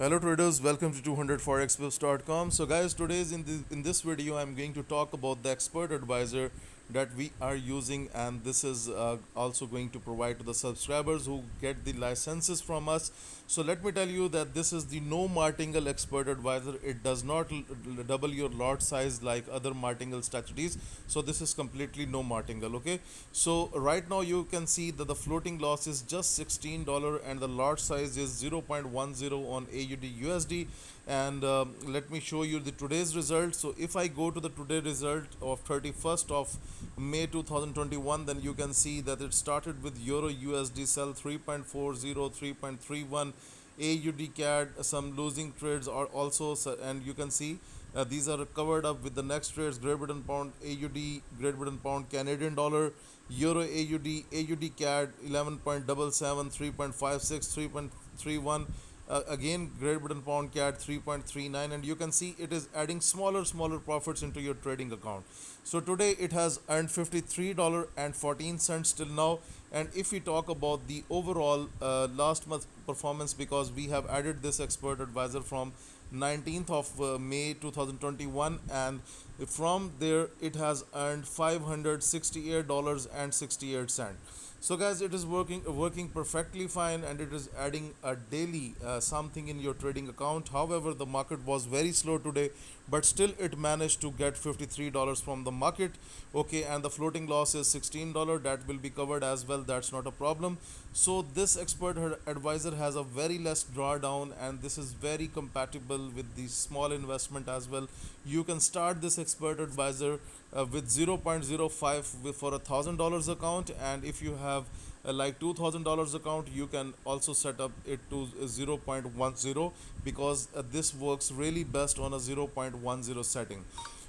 Hello traders, welcome to 200forexpips.com. So guys, today's in this video I'm going to talk about the expert advisor that we are using, and this is also going to provide to the subscribers who get the licenses from us. So let me tell you that this is the no martingale expert advisor. It does not double your lot size like other martingale strategies. So this is completely no martingale. Okay, so right now you can see that the floating loss is just $16 and the lot size is 0.10 on AUD USD. And let me show you the today's result. So if I go to the today result of 31st of May 2021, then you can see that it started with Euro USD sell 3.40, 3.31, AUD CAD, some losing trades are also, and you can see these are covered up with the next trades: Great Britain Pound, AUD, Great Britain Pound, Canadian Dollar, Euro AUD, AUD CAD 11.77, 3.56, 3.31. Again, Great Britain Pound CAD 3.39, and you can see it is adding smaller profits into your trading account. So today it has earned $53.14 till now. And if we talk about the overall last month performance, because we have added this expert advisor from 19th of May 2021, and from there it has earned $568.68. So guys, it is working perfectly fine, and it is adding a daily something in your trading account. However, the market was very slow today, but still it managed to get $53 from the market. Okay, and the floating loss is $16. That will be covered as well, that's not a problem. So this expert advisor has a very less drawdown, and this is very compatible with the small investment as well. You can start this expert advisor with 0.05 for $1,000 account, and if you have like $2,000 account, you can also set up it to 0.10, because this works really best on a 0.10 setting.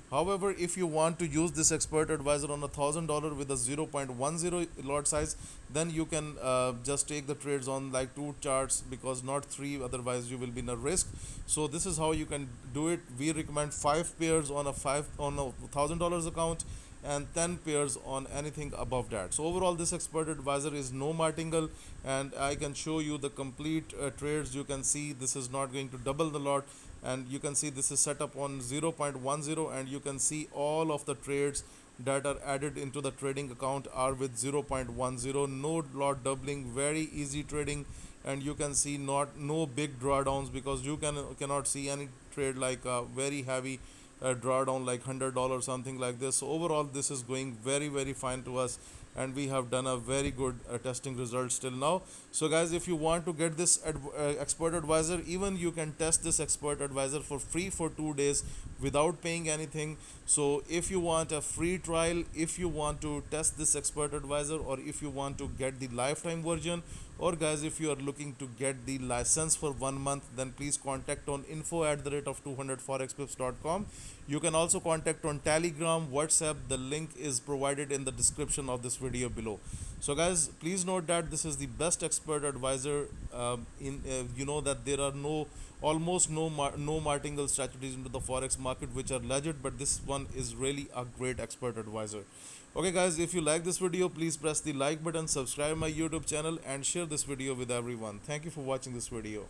However, if you want to use this expert advisor on $1,000 with a 0.10 lot size, then you can just take the trades on like 2 charts, because not 3, otherwise you will be in a risk. So this is how you can do it. We recommend 5 pairs on a $1,000 account, and 10 pairs on anything above that. So overall, this expert advisor is no martingale, and I can show you the complete trades. You can see this is not going to double the lot, and you can see this is set up on 0.10, and you can see all of the trades that are added into the trading account are with 0.10, no lot doubling, very easy trading. And you can see no big drawdowns, because you cannot see any trade like very heavy drawdown like $100 something like this. So overall, this is going very fine to us, and we have done a very good testing results till now. So guys, if you want to get this expert advisor, even you can test this expert advisor for free for 2 days without paying anything. So if you want a free trial, if you want to test this expert advisor, or if you want to get the lifetime version, or guys, if you are looking to get the license for 1 month, then please contact on info@200forexpips.com. You can also contact on Telegram, WhatsApp. The link is provided in the description of this video below. So guys, please note that this is the best expert advisor. You know that there are almost no martingale strategies into the forex market which are legit, but this one is really a great expert advisor. Okay guys, if you like this video, please press the like button, subscribe my YouTube channel, and share this video with everyone. Thank you for watching this video.